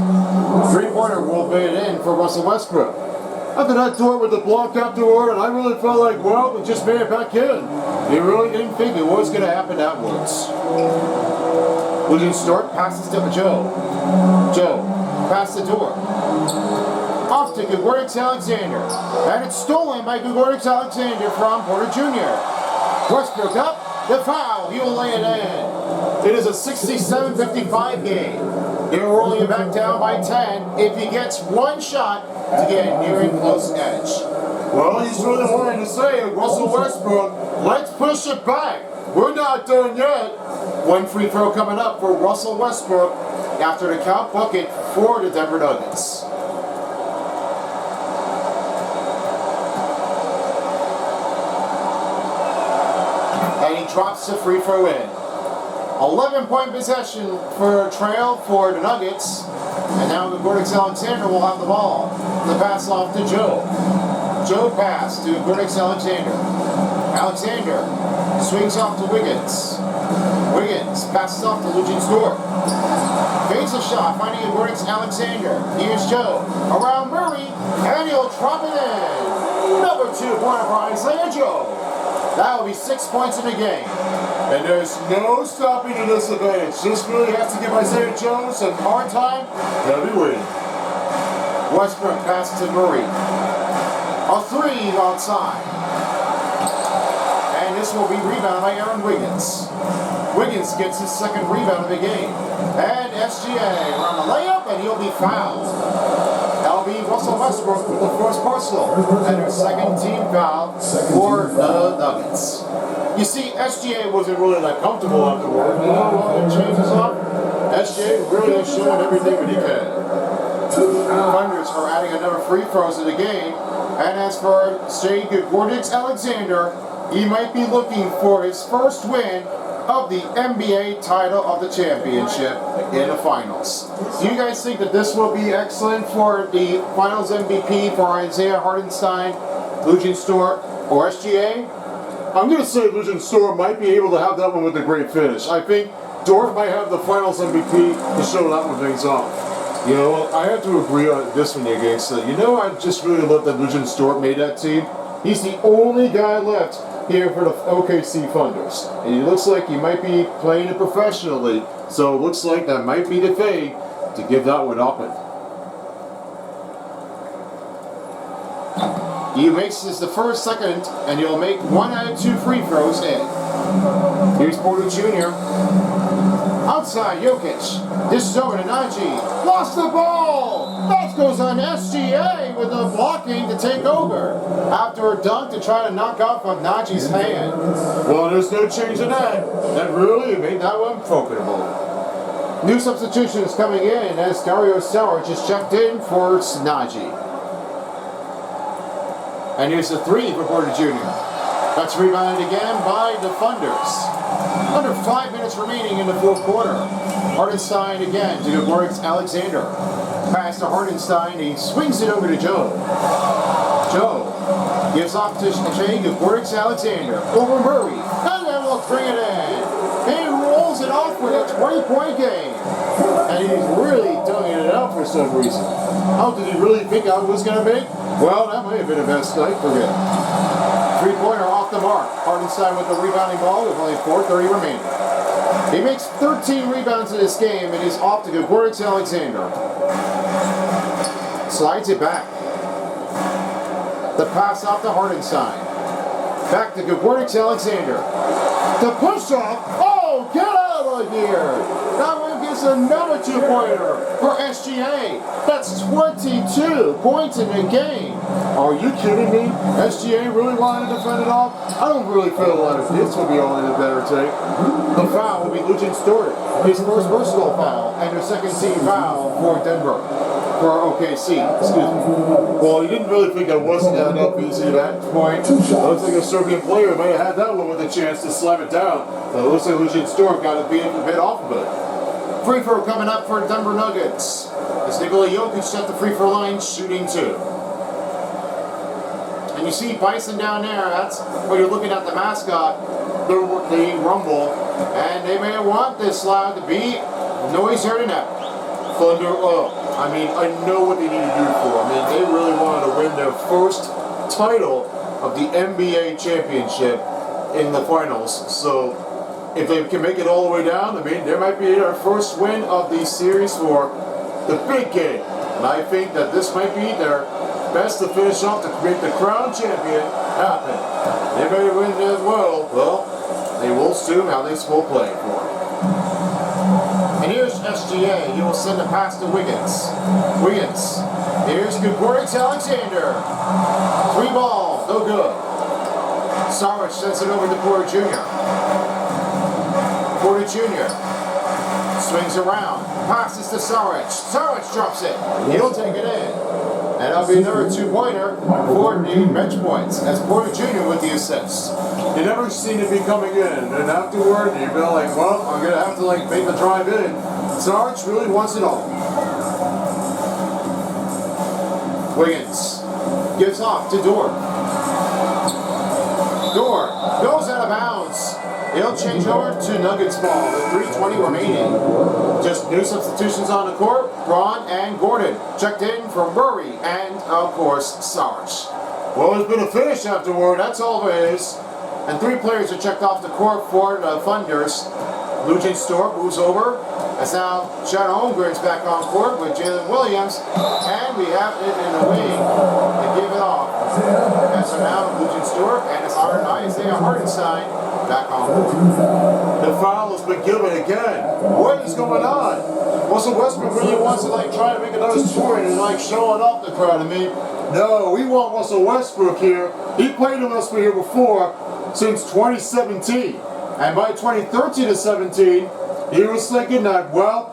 Three-pointer will be it in for Russell Westbrook. after that Dort with the block afterward, and I really felt like, well, we just made it back in. He really didn't think it was going to happen afterwards. William Stewart passes to Joe. Joe, pass to Dort. Off to Gregorius Alexander. And it's stolen by Gregorius Alexander from Porter Jr. Westbrook up, the foul, he will lay it in. It is a 67-55 game. They're rolling it back down by 10 if he gets one shot to get nearing close edge. Well, he's really wanting to say, Russell Westbrook, Let's push it back. We're not done yet. One free throw coming up for Russell Westbrook after the count bucket for the Denver Nuggets. And he drops the free throw in. 11-point possession for a trail for the Nuggets. And now Gregorius Alexander will have the ball. The pass off to Joe. Joe pass to Gregorius Alexander. Alexander swings off to Wiggins. Wiggins passes off to Lucian Stewart. Fakes a shot, finding Gregorius Alexander. Here's Joe. Around Murray, and he'll drop it in. Number 2 pointer for Isaiah Joe. That will be 6 points in the game. and there's no stopping in this advantage. Just really has to give Isaiah Jones some hard time. Heavy win. Westbrook pass to Murray. A three outside. And this will be rebounded by Aaron Wiggins. Wiggins gets his second rebound of the game. And SGA around the layup, and he'll be fouled. That'll be Russell Westbrook with the first personal. And their second team foul for the Nuggets. You see, SGA wasn't really that comfortable afterward. You know what? It changes up. SGA really is showing everything that he can. Thunders are adding another free throws to the game. And as for Gregorius Alexander, he might be looking for his first win of the NBA title of the championship in the finals. Do you guys think that this will be excellent for the finals MVP for Isaiah Hartenstein, Lucian Stewart, or SGA? I'm going to say Lucian Stewart might be able to have that one with a great finish. I think Dort might have the finals MVP to show that one things off. You know, I have to agree on this one against it. You know, I just really love that Lucian Stewart made that team. He's the only guy left here for the OKC Thunders. And he looks like he might be playing it professionally. So it looks like that might be the thing to give that one up. He makes this the first, second, and he'll make 1 out of 2 free throws in. Here's Porter Jr. Outside, Jokic. This is over to Najee. Lost the ball! That goes on SGA with the blocking to take over. After a dunk to try to knock off of Najee's hand. Well, there's no change in that. That really made that one profitable. New substitutions coming in as Dario Saric just checked in for Najee. And here's the three for Porter Jr. That's rebounded again by the Thunders. Under 5 minutes remaining in the fourth quarter. Hartenstein again to Gregorius Alexander. Pass to Hartenstein, he swings it over to Joe. Joe gives off to Gregorius Alexander. Over Murray, and then we'll bring it in. He rolls it off with a 20-point game. And he's really doing it out for some reason. How did he really think I was going to make? Well, that might have been a best night for him. Three-pointer off the mark. Hartenstein with the rebounding ball with only 4:30 remaining. He makes 13 rebounds in this game and is off to Gregorius Alexander. Slides it back. The pass off to Hardenstein. Back to Gregorius Alexander. The push off. Oh, get out of here. That one gets another 2-pointer for SGA. That's 22 points in the game. Are you kidding me? SGA really wanted to defend it off? I don't really feel like this will be only the better take. The foul will be Lucian Stewart. His first personal foul and their second team foul for Denver. For OKC, excuse me. Well, you didn't really think I wasn't that up easy at that point. Looks like a Serbian player may have had that one with a chance to slam it down. But it looks like Lucian Stewart got a bit off of it. Free throw coming up for Denver Nuggets. As Nikola Jokic at the free throw line, shooting 2. And you see Bison down there. That's where you're looking at the mascot, the Rumble. And they may want this loud to be noisier than that. Thunder up. I mean, I know what they need to do for. I mean, they really wanted to win their first title of the NBA championship in the finals. So if they can make it all the way down, I mean, there might be their first win of the series for the big game. And I think that this might be their best to finish off to make the crown champion happen. They may win as well. Well, they will soon how they will play for it. And here's SGA. He will send a pass to Wiggins. Wiggins. Here's Gregorius Alexander. 3 ball. No good. Saric sends it over to Porter Jr. Porter Jr. swings around. Passes to Saric. Saric drops it. He'll take it in. And that'll be another 2-pointer for the bench points as Porter Jr. with the assist. You never seem to be coming in, and afterward you feel like, well, I'm gonna have to make the drive in. Sarge really wants it all. Wiggins gives off to Dort. Dort goes out of bounds. He'll change over to Nuggets ball with 3:20 remaining. Just new substitutions on the court. Braun and Gordon checked in for Murray and, of course, Sarge. Well, there's been a finish afterward, that's all it is. And 3 players are checked off the court for the Thunders. Lucian Stewart moves over. As now Chad Holmgren's back on court with Jalen Williams. And we have it in the wing to give it off. And so now Lucian Stewart and his Isaiah Hardenstein back on court. The foul has been given again. What is going on? Russell Westbrook really wants to try to make another score and show it off the crowd. I mean, no, we want Russell Westbrook here. He played with us here before since 2017. And by 2013 to 17, he was thinking that, well,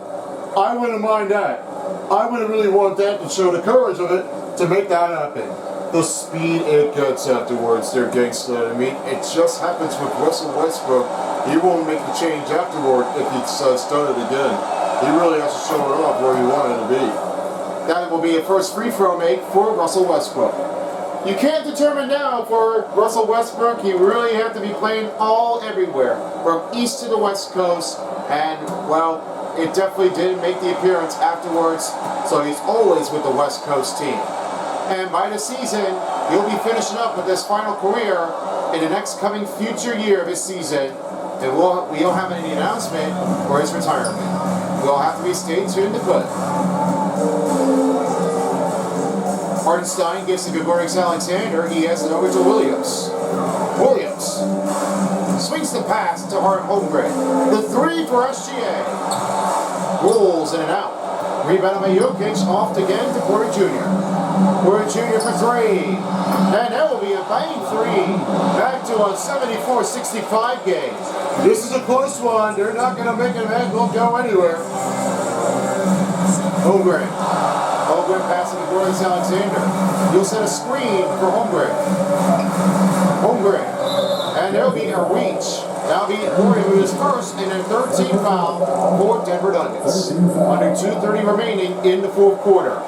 I wouldn't mind that. I wouldn't really want that to show the courage of it to make that happen. The speed it gets afterwards, they're gangsta. I mean, it just happens with Russell Westbrook. He won't make the change afterward if he done it again. He really has to show it off where he wanted to be. That will be a first free throw make for Russell Westbrook. You can't determine now for Russell Westbrook. He really had to be playing everywhere, from east to the west coast. And, well, it definitely didn't make the appearance afterwards. So he's always with the West Coast team. And by the season, he'll be finishing up with his final career in the next coming future year of his season. And we don't have any announcement for his retirement. We'll have to be stay tuned to put. Hardenstein gives to Gregorius Alexander. He has it over to Williams. Williams swings the pass to Holmgren. The 3 for SGA. Rolls in and out. Rebound by Jokic. Off again to Porter Jr. Porter Jr. for 3. And that will be a bang 3. Back to a 74-65 game. This is a close one. They're not going to make it, man. They'll go anywhere. Holmgren. Holmgren passing to Gregorius Alexander. He'll set a screen for Holmgren. Holmgren. And there'll be a reach. That'll be Murray with his first and a 13 foul for Denver Nuggets. Under 2:30 remaining in the 4th quarter.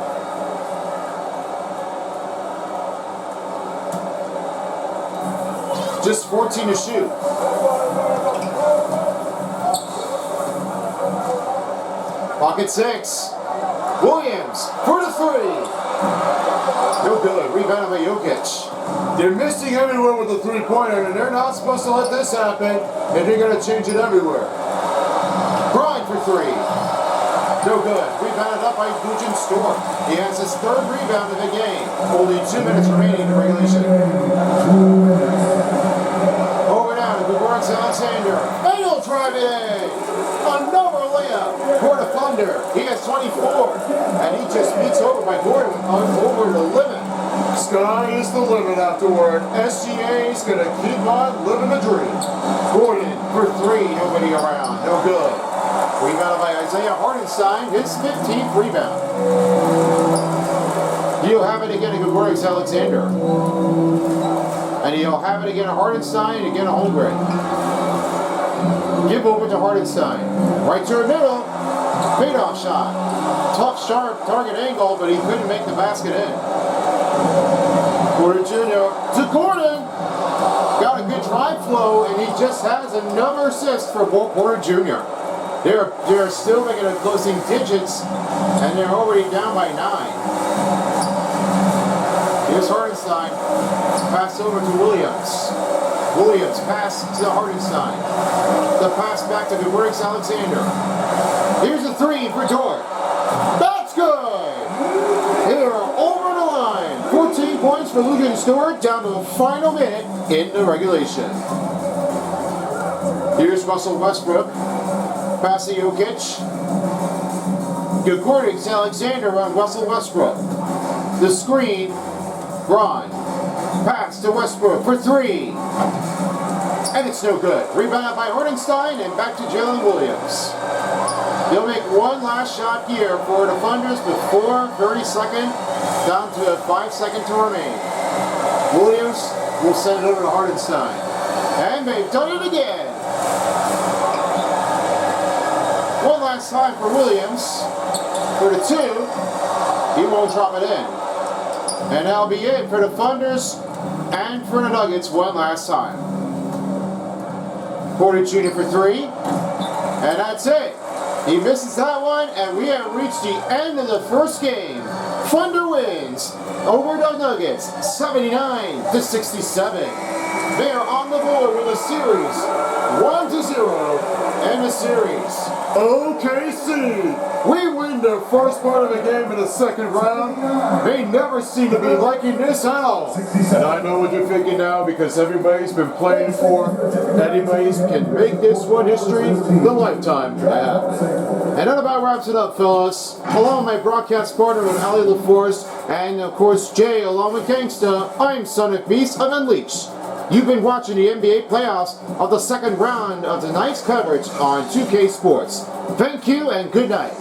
Just 14 to shoot. Pocket 6. Williams for the 3. No good. Rebound by Jokic. They're missing everywhere with the 3-pointer, and they're not supposed to let this happen, and they're going to change it everywhere. Bryant for 3. No good. Rebounded up by Nugent Storm. He has his third rebound of the game. Only 2 minutes remaining in regulation. Over now to Gregorius Alexander. And he'll drive it in. Another layup for the Thunder. He has 24. And he just beats over by Gordon over the limit. Sky is the limit afterward. SGA is going to keep on living the dream. Gordon for three. Nobody around. No good. Rebounded by Isaiah Hartenstein, his 15th rebound. He'll have it again to Gregorius Alexander. And he'll have it again to Hartenstein and again to Holmgren. Give over to Hartenstein. Right to the middle. Fade-off shot. Tough, sharp target angle, but he couldn't make the basket in. Porter Jr. to Gordon. Got a good drive flow, and he just has another assist for Porter Jr. They're still making it closing digits, and they're already down by 9. Here's Hartenstein. Pass over to Williams. Williams pass to Hartenstein. The pass back to Gregorius Alexander. Here's a three for Dort. That's good! They're over the line. 14 points for Lugan Stewart down to the final minute in the regulation. Here's Russell Westbrook. Pass to Jokic. Gregorius Alexander on Russell Westbrook. The screen. Braun. Pass to Westbrook for three. And it's no good. Rebounded by Hartenstein and back to Jalen Williams. They'll make one last shot here for the Thunders before 30-second, down to 5 seconds to remain. Williams will send it over to Hartenstein. And they've done it again. One last time for Williams. For the two, he won't drop it in. And that'll be it for the Thunders and for the Nuggets one last time. Porter Jr. for three. And that's it. He misses that one, and we have reached the end of the first game. Thunder wins over the Nuggets, 79-67. They are on the board with a series, 1-0 in the series. OKC, we win the first part of the game in the second round. They never seem to be liking this at all. And I know what you're thinking now because everybody's been playing for. Anybody can make this one history the lifetime I have. And that about wraps it up, fellas. Along with my broadcast partner with Ali LaForce, and of course Jay along with Gangsta, I'm Sonic Beast of Unleashed. You've been watching the NBA playoffs of the second round of tonight's coverage on 2K Sports. Thank you and good night.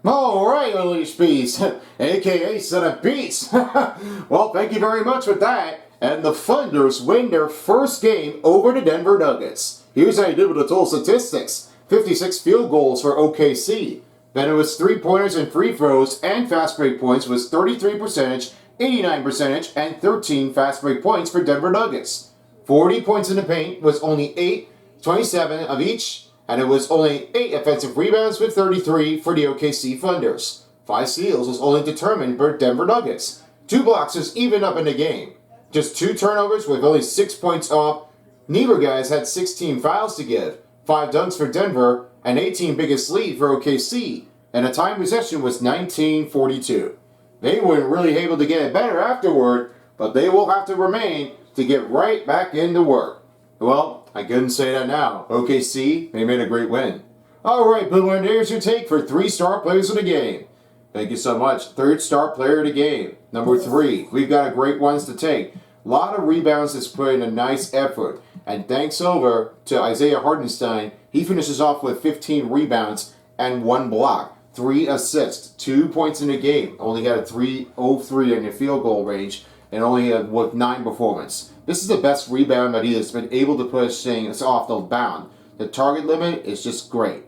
Alright, Unleashed Beast, aka Son of Beast. Well, thank you very much for that. And the Thunders win their first game over the Denver Nuggets. Here's how you did with the total statistics. 56 field goals for OKC. Then it was 3-pointers and free throws, and fast break points was 33%, 89%, and 13 fast break points for Denver Nuggets. 40 points in the paint was only 8, 27 of each, and it was only 8 offensive rebounds with 33 for the OKC Thunders. 5 steals was only determined for Denver Nuggets. 2 blocks was even up in the game. Just 2 turnovers with only 6 points off. Neither guys had 16 fouls to give. 5 dunks for Denver, and 18 biggest lead for OKC, and the time possession was 19-42. They weren't really able to get it better afterward, but they will have to remain to get right back into work. Well, I couldn't say that now. OKC, they made a great win. Alright, Blue, and here's your take for 3 star players of the game. Thank you so much. 3rd star player of the game. Number 3, we've got a great ones to take. A lot of rebounds is put in a nice effort. And thanks over to Isaiah Hartenstein. He finishes off with 15 rebounds and 1 block, 3 assists, 2 points in the game. Only had a 3-0-3 in the field goal range, and only had with 9 performance. This is the best rebound that he has been able to push things off the bound. The target limit is just great.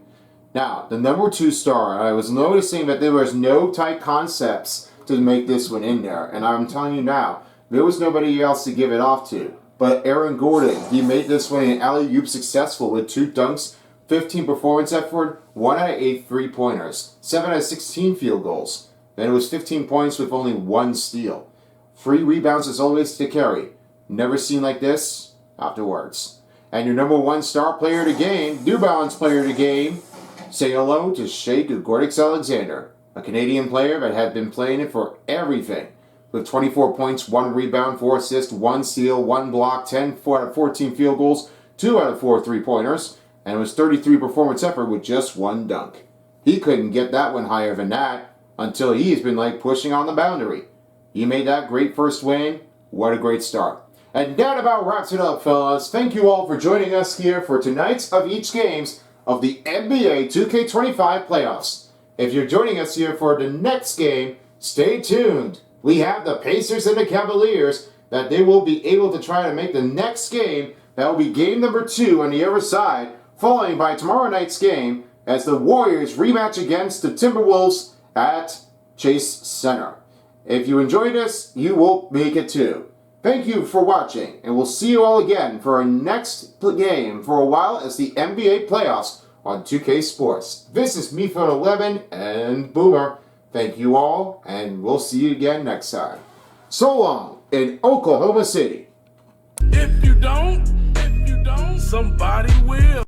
Now, the number 2 star, I was noticing that there was no tight concepts to make this one in there. And I'm telling you now, there was nobody else to give it off to. But Aaron Gordon, he made this one in alley-oop successful with 2 dunks, 15 performance effort, 1 out of 8 3-pointers, 7 out of 16 field goals. Then it was 15 points with only 1 steal. 3 rebounds is always to carry. Never seen like this afterwards. And your number one star player of the game, New Balance player of the game, say hello to Shea Gilgeous-Alexander, a Canadian player that had been playing it for everything. With 24 points, 1 rebound, 4 assists, 1 steal, 1 block, 4 out of 14 field goals, 2 out of 4 3-pointers, and it was 33 performance effort with just 1 dunk. He couldn't get that one higher than that until he's been pushing on the boundary. He made that great first win. What a great start. And that about wraps it up, fellas. Thank you all for joining us here for tonight's of each games of the NBA 2K25 playoffs. If you're joining us here for the next game, stay tuned. We have the Pacers and the Cavaliers that they will be able to try to make the next game. That will be game number 2 on the other side, following by tomorrow night's game as the Warriors rematch against the Timberwolves at Chase Center. If you enjoyed this, you will make it too. Thank you for watching, and we'll see you all again for our next game for a while as the NBA playoffs on 2K Sports. This is MeFun11 and Boomer. Thank you all, and we'll see you again next time. So long in Oklahoma City. If you don't, somebody will.